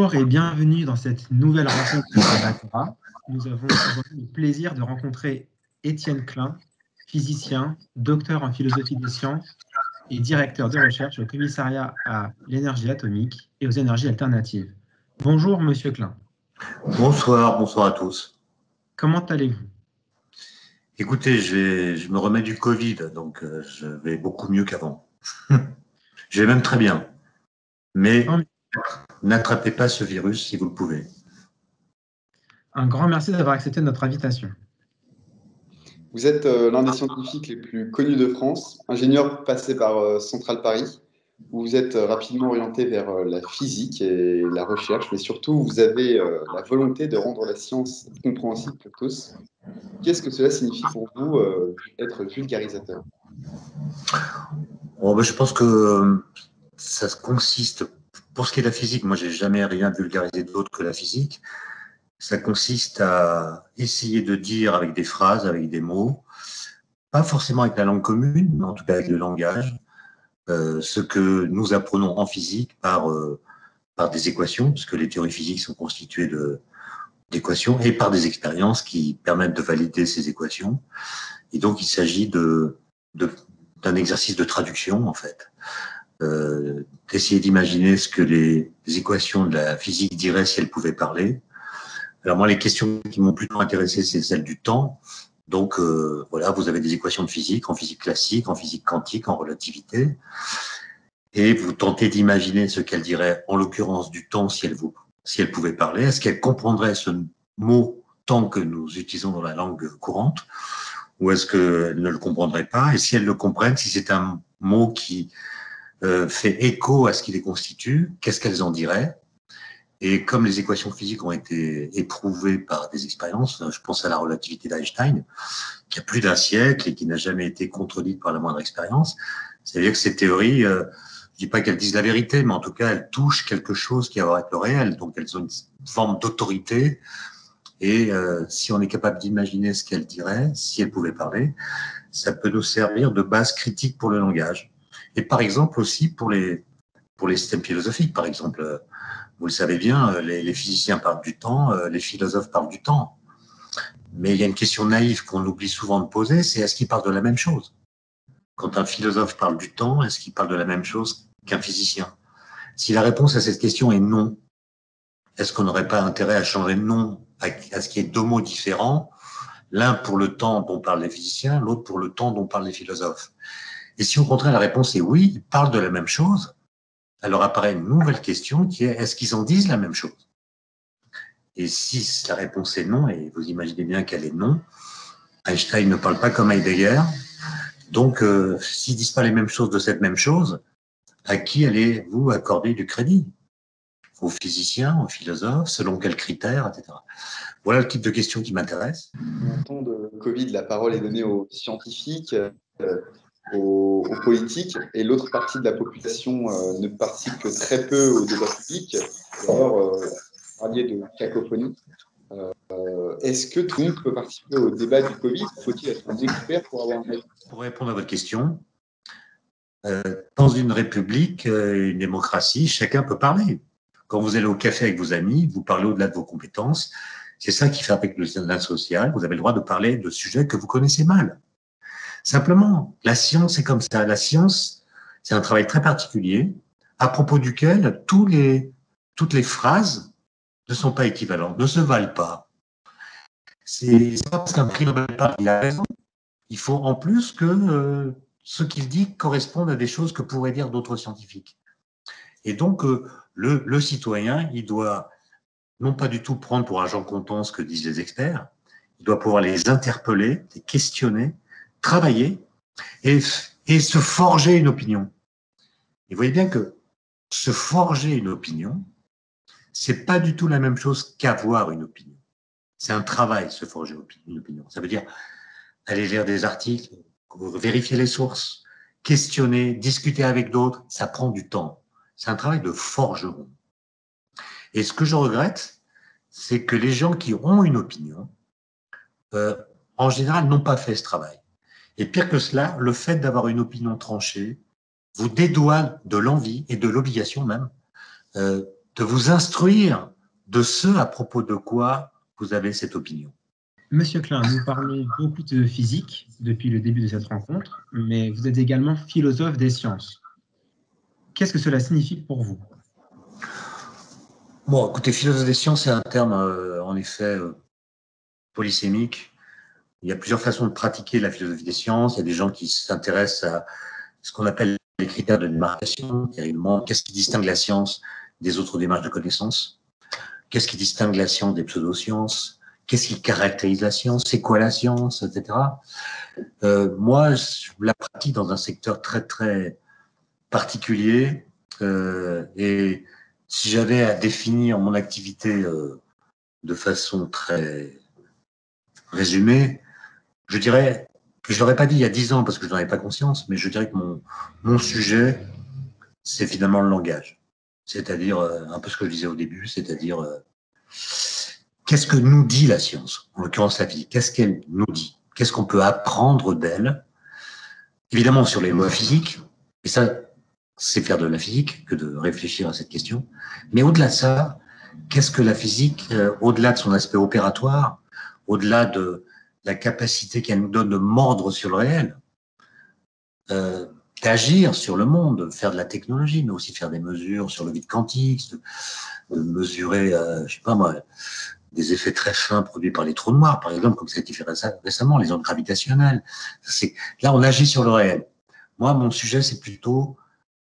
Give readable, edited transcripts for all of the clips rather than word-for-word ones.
Bonjour et bienvenue dans cette nouvelle rencontre de Sabatera. Nous avons aujourd'hui le plaisir de rencontrer Étienne Klein, physicien, docteur en philosophie des sciences et directeur de recherche au commissariat à l'énergie atomique et aux énergies alternatives. Bonjour Monsieur Klein. Bonsoir, bonsoir à tous. Comment allez-vous? Écoutez, je me remets du Covid, donc je vais beaucoup mieux qu'avant. Je vais même très bien. Mais n'attrapez pas ce virus si vous le pouvez. Un grand merci d'avoir accepté notre invitation. Vous êtes l'un des scientifiques les plus connus de France, ingénieur passé par Centrale Paris, où vous êtes rapidement orienté vers la physique et la recherche, mais surtout vous avez la volonté de rendre la science compréhensible pour tous. Qu'est-ce que cela signifie pour vous être vulgarisateur? Bon, ben, je pense que ça consiste, pour ce qui est de la physique, moi j'ai jamais rien vulgarisé d'autre que la physique. Ça consiste à essayer de dire avec des phrases, avec des mots, pas forcément avec la langue commune, mais en tout cas avec le langage, ce que nous apprenons en physique par des équations, parce que les théories physiques sont constituées d'équations, et par des expériences qui permettent de valider ces équations. Et donc, il s'agit d'un exercice de traduction, en fait, d'essayer d'imaginer ce que les équations de la physique diraient si elles pouvaient parler. Alors moi, les questions qui m'ont plutôt intéressé, c'est celles du temps. Donc, voilà, vous avez des équations de physique, en physique classique, en physique quantique, en relativité. Et vous tentez d'imaginer ce qu'elle dirait, en l'occurrence du temps, si elle pouvait parler. Est-ce qu'elle comprendrait ce mot temps que nous utilisons dans la langue courante, ou est-ce qu'elle ne le comprendrait pas? Et si elle le comprenne, si c'est un mot qui fait écho à ce qui les constitue, qu'est-ce qu'elles en diraient? Et comme les équations physiques ont été éprouvées par des expériences, je pense à la relativité d'Einstein, qui a plus d'un siècle et qui n'a jamais été contredite par la moindre expérience, c'est-à-dire que ces théories, je dis pas qu'elles disent la vérité, mais en tout cas, elles touchent quelque chose qui a à voir avec le réel. Donc, elles ont une forme d'autorité. Et si on est capable d'imaginer ce qu'elles diraient, si elles pouvaient parler, ça peut nous servir de base critique pour le langage. Et par exemple aussi pour les systèmes philosophiques. Par exemple, vous le savez bien, les physiciens parlent du temps, les philosophes parlent du temps. Mais il y a une question naïve qu'on oublie souvent de poser, c'est est-ce qu'ils parlent de la même chose? Quand un philosophe parle du temps, est-ce qu'il parle de la même chose qu'un physicien? Si la réponse à cette question est non, est-ce qu'on n'aurait pas intérêt à changer de nom à ce qui est deux mots différents, l'un pour le temps dont parlent les physiciens, l'autre pour le temps dont parlent les philosophes? Et si au contraire la réponse est oui, ils parlent de la même chose, alors apparaît une nouvelle question qui est est-ce qu'ils en disent la même chose? Et si la réponse est non, et vous imaginez bien qu'elle est non, Einstein ne parle pas comme Heidegger, donc s'ils disent pas les mêmes choses de cette même chose, à qui allez-vous accorder du crédit? Aux physiciens, aux philosophes, selon quels critères, etc. Voilà le type de questions qui m'intéresse. En temps de Covid, la parole est donnée aux scientifiques, aux politiques, et l'autre partie de la population ne participe que très peu au débat public. D'ailleurs, vous parliez de cacophonie. Est-ce que tout le monde peut participer au débat du Covid? Faut-il être un expert pour avoir un avis? Pour répondre à votre question, dans une république, une démocratie, chacun peut parler. Quand vous allez au café avec vos amis, vous parlez au-delà de vos compétences. C'est ça qui fait avec le lien social. Vous avez le droit de parler de sujets que vous connaissez mal. Simplement, la science est comme ça. La science, c'est un travail très particulier à propos duquel toutes les phrases ne sont pas équivalentes, ne se valent pas. C'est pas parce qu'un prix Nobel parle, il a raison. Il faut en plus que ce qu'il dit corresponde à des choses que pourraient dire d'autres scientifiques. Et donc, le citoyen, il doit non pas du tout prendre pour argent comptant ce que disent les experts, il doit pouvoir les interpeller, les questionner, travailler et se forger une opinion. Et vous voyez bien que se forger une opinion, c'est pas du tout la même chose qu'avoir une opinion. C'est un travail, se forger une opinion. Ça veut dire aller lire des articles, vérifier les sources, questionner, discuter avec d'autres, ça prend du temps. C'est un travail de forgeron. Et ce que je regrette, c'est que les gens qui ont une opinion, en général, n'ont pas fait ce travail. Et pire que cela, le fait d'avoir une opinion tranchée vous dédouane de l'envie et de l'obligation même de vous instruire de ce à propos de quoi vous avez cette opinion. Monsieur Klein, nous parlons beaucoup de physique depuis le début de cette rencontre, mais vous êtes également philosophe des sciences. Qu'est-ce que cela signifie pour vous? Bon, écoutez, philosophe des sciences, c'est un terme, en effet, polysémique. Il y a plusieurs façons de pratiquer la philosophie des sciences. Il y a des gens qui s'intéressent à ce qu'on appelle les critères de démarcation. Qu'est-ce qui distingue la science des autres démarches de connaissance? Qu'est-ce qui distingue la science des pseudosciences? Qu'est-ce qui caractérise la science? C'est quoi la science, etc. Moi, je la pratique dans un secteur très, très particulier. Et si j'avais à définir mon activité de façon très résumée, je dirais, je ne l'aurais pas dit il y a 10 ans parce que je n'en avais pas conscience, mais je dirais que mon sujet, c'est finalement le langage. C'est-à-dire, un peu ce que je disais au début, c'est-à-dire, qu'est-ce que nous dit la science, en l'occurrence la physique? Qu'est-ce qu'elle nous dit? Qu'est-ce qu'on peut apprendre d'elle? Évidemment, sur les lois physiques, et ça, c'est faire de la physique que de réfléchir à cette question. Mais au-delà de ça, qu'est-ce que la physique, au-delà de son aspect opératoire, au-delà de la capacité qu'elle nous donne de mordre sur le réel, d'agir sur le monde, de faire de la technologie, mais aussi faire des mesures sur le vide quantique, de mesurer, je sais pas moi, des effets très fins produits par les trous noirs, par exemple, comme ça a été fait récemment, les ondes gravitationnelles. Là, on agit sur le réel. Moi, mon sujet, c'est plutôt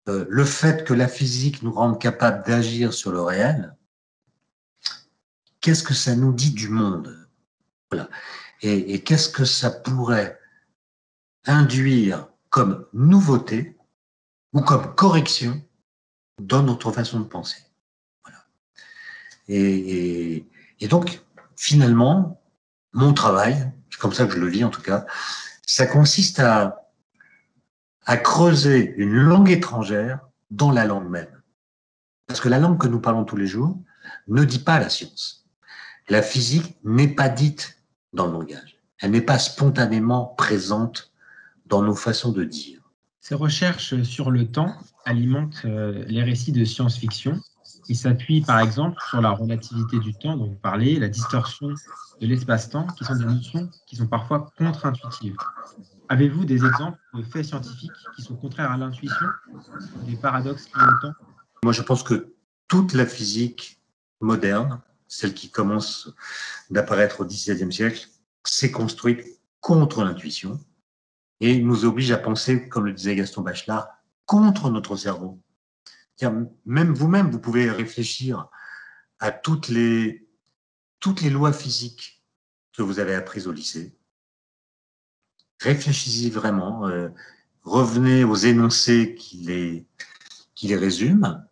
le fait que la physique nous rende capable d'agir sur le réel. Qu'est-ce que ça nous dit du monde? Voilà. Et qu'est-ce que ça pourrait induire comme nouveauté ou comme correction dans notre façon de penser? Voilà. Et donc, finalement, mon travail, c'est comme ça que je le vis en tout cas, ça consiste à creuser une langue étrangère dans la langue même. Parce que la langue que nous parlons tous les jours ne dit pas la science. La physique n'est pas dite dans le langage. Elle n'est pas spontanément présente dans nos façons de dire. Ces recherches sur le temps alimentent les récits de science-fiction. Ils s'appuient par exemple sur la relativité du temps dont vous parlez, la distorsion de l'espace-temps, qui sont des notions qui sont parfois contre-intuitives. Avez-vous des exemples de faits scientifiques qui sont contraires à l'intuition, des paradoxes liés au temps? Moi, je pense que toute la physique moderne, celle qui commence d'apparaître au XVIIe siècle, s'est construite contre l'intuition et nous oblige à penser, comme le disait Gaston Bachelard, contre notre cerveau. Même vous-même, vous pouvez réfléchir à toutes les lois physiques que vous avez apprises au lycée. Réfléchissez vraiment, revenez aux énoncés qui les résument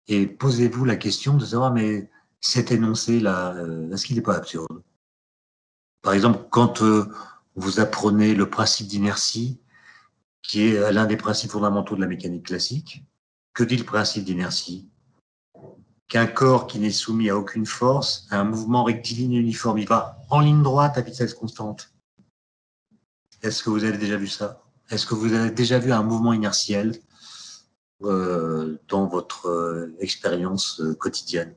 et posez-vous la question de savoir, mais cet énoncé-là, est-ce qu'il n'est pas absurde? Par exemple, quand vous apprenez le principe d'inertie, qui est l'un des principes fondamentaux de la mécanique classique, que dit le principe d'inertie? Qu'un corps qui n'est soumis à aucune force a un mouvement rectiligne uniforme. Il va en ligne droite à vitesse constante. Est-ce que vous avez déjà vu ça? Est-ce que vous avez déjà vu un mouvement inertiel dans votre expérience quotidienne?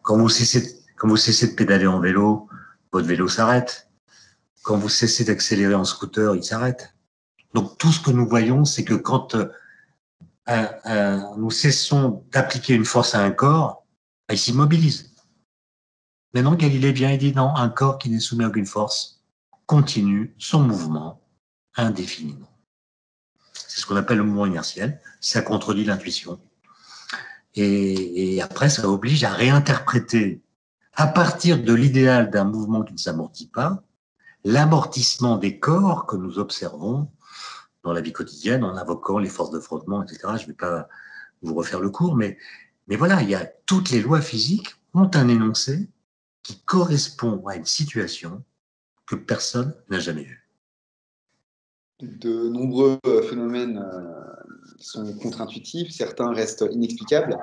Quand vous cessez de pédaler en vélo, votre vélo s'arrête. Quand vous cessez d'accélérer en scooter, il s'arrête. Donc tout ce que nous voyons, c'est que quand nous cessons d'appliquer une force à un corps, il s'immobilise. Maintenant, Galilée vient et dit non, un corps qui n'est soumis à aucune force continue son mouvement indéfiniment. C'est ce qu'on appelle le mouvement inertiel. Ça contredit l'intuition. Et après, ça oblige à réinterpréter, à partir de l'idéal d'un mouvement qui ne s'amortit pas, l'amortissement des corps que nous observons dans la vie quotidienne en invoquant les forces de frottement, etc. Je ne vais pas vous refaire le cours, mais voilà, toutes les lois physiques ont un énoncé qui correspond à une situation que personne n'a jamais vue. De nombreux phénomènes sont contre-intuitifs, certains restent inexplicables.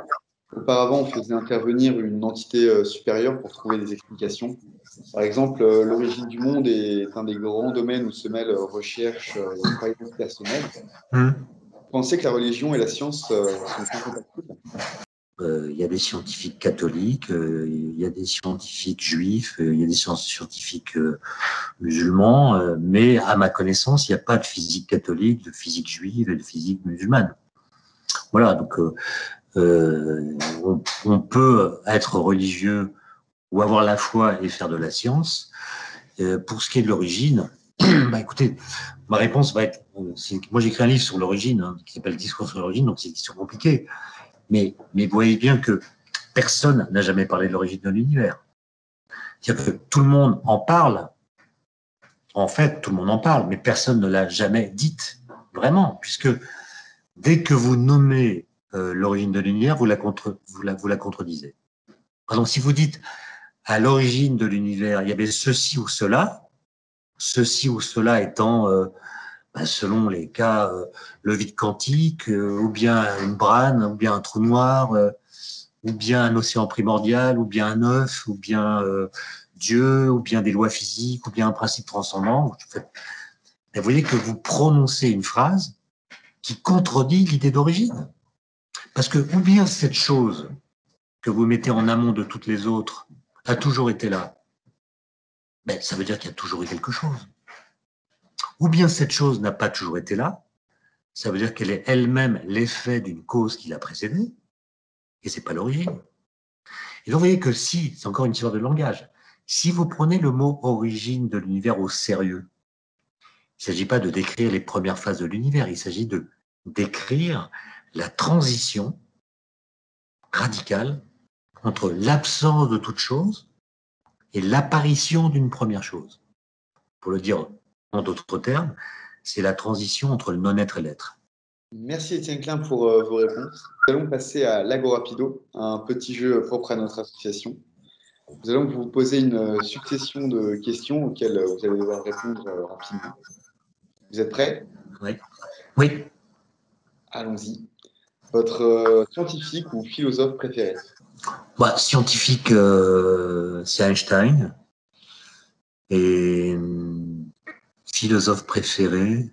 Auparavant, on faisait intervenir une entité supérieure pour trouver des explications. Par exemple, l'origine du monde est un des grands domaines où se mêlent recherche et croyances personnelles. Vous pensez que la religion et la science sont incompatibles? Il y a des scientifiques catholiques, il y a des scientifiques juifs, il y a des scientifiques musulmans, mais à ma connaissance, il n'y a pas de physique catholique, de physique juive et de physique musulmane. Voilà, donc on peut être religieux ou avoir la foi et faire de la science. Pour ce qui est de l'origine, bah écoutez, ma réponse va être, moi j'écris un livre sur l'origine, qui s'appelle Discours sur l'origine, donc c'est une question compliquée. Mais vous voyez bien que personne n'a jamais parlé de l'origine de l'univers. C'est-à-dire que tout le monde en parle. En fait, tout le monde en parle, mais personne ne l'a jamais dite, vraiment, puisque dès que vous nommez l'origine de l'univers, vous la contredisez. Par exemple, si vous dites à l'origine de l'univers, il y avait ceci ou cela étant, selon les cas, le vide quantique, ou bien une brane, ou bien un trou noir, ou bien un océan primordial, ou bien un œuf, ou bien Dieu, ou bien des lois physiques, ou bien un principe transcendant. Et vous voyez que vous prononcez une phrase qui contredit l'idée d'origine. Parce que, ou bien cette chose que vous mettez en amont de toutes les autres a toujours été là, ben, ça veut dire qu'il y a toujours eu quelque chose. Ou bien cette chose n'a pas toujours été là, ça veut dire qu'elle est elle-même l'effet d'une cause qui l'a précédée, et c'est pas l'origine. Et donc vous voyez que si, c'est encore une histoire de langage, si vous prenez le mot origine de l'univers au sérieux, il ne s'agit pas de décrire les premières phases de l'univers, il s'agit de décrire la transition radicale entre l'absence de toute chose et l'apparition d'une première chose. Pour le dire en d'autres termes, c'est la transition entre le non-être et l'être. Merci Étienne Klein pour vos réponses. Nous allons passer à l'Agorapido, un petit jeu propre à notre association. Nous allons vous poser une succession de questions auxquelles vous allez devoir répondre rapidement. Vous êtes prêts? Oui. Oui. Allons-y. Votre scientifique ou philosophe préféré? Scientifique, c'est Einstein. Et philosophe préféré,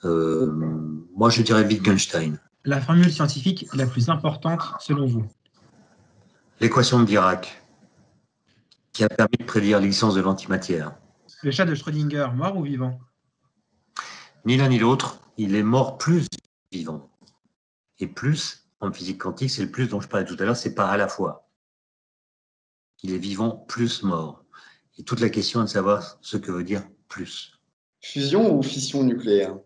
moi je dirais Wittgenstein. La formule scientifique la plus importante selon vous? L'équation de Dirac, qui a permis de prédire l'existence de l'antimatière. Le chat de Schrödinger, mort ou vivant? Ni l'un ni l'autre, il est mort plus vivant. Et plus, en physique quantique, c'est le plus dont je parlais tout à l'heure, c'est pas à la fois. Il est vivant plus mort. Et toute la question est de savoir ce que veut dire plus. Fusion ou fission nucléaire?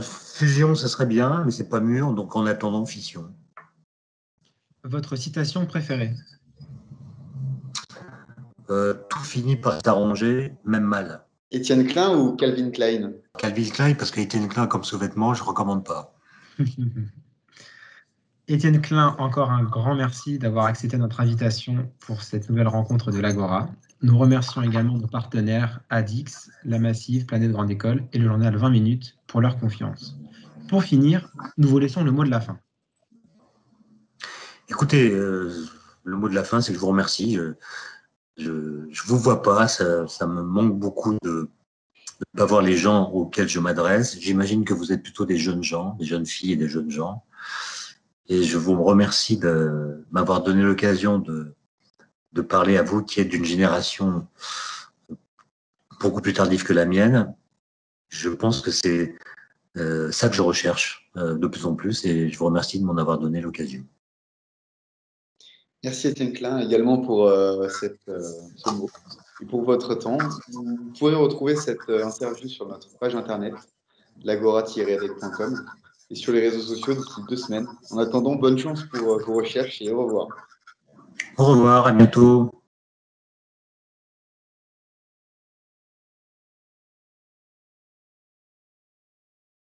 Fusion, ça serait bien, mais c'est pas mûr, donc en attendant, fission. Votre citation préférée? Tout finit par s'arranger, même mal. Étienne Klein ou Calvin Klein? Calvin Klein, parce qu'Étienne Klein comme sous-vêtement, je ne recommande pas. Étienne Klein, encore un grand merci d'avoir accepté notre invitation pour cette nouvelle rencontre de l'Agora. Nous remercions également nos partenaires ADIX, La Massive, Planète Grande École et le journal 20 minutes pour leur confiance. Pour finir, nous vous laissons le mot de la fin. Écoutez, le mot de la fin, c'est que je vous remercie. Je ne vous vois pas, ça me manque beaucoup de ne pas voir les gens auxquels je m'adresse. J'imagine que vous êtes plutôt des jeunes gens, des jeunes filles et des jeunes gens. Et je vous remercie de m'avoir donné l'occasion de parler à vous qui êtes d'une génération beaucoup plus tardive que la mienne. Je pense que c'est ça que je recherche de plus en plus et je vous remercie de m'en avoir donné l'occasion. Merci Étienne Klein également pour ce mot et pour votre temps. Vous pourrez retrouver cette interview sur notre page internet, lagora-avec.com et sur les réseaux sociaux d'ici 2 semaines. En attendant, bonne chance pour vos recherches et au revoir. Au revoir, à bientôt.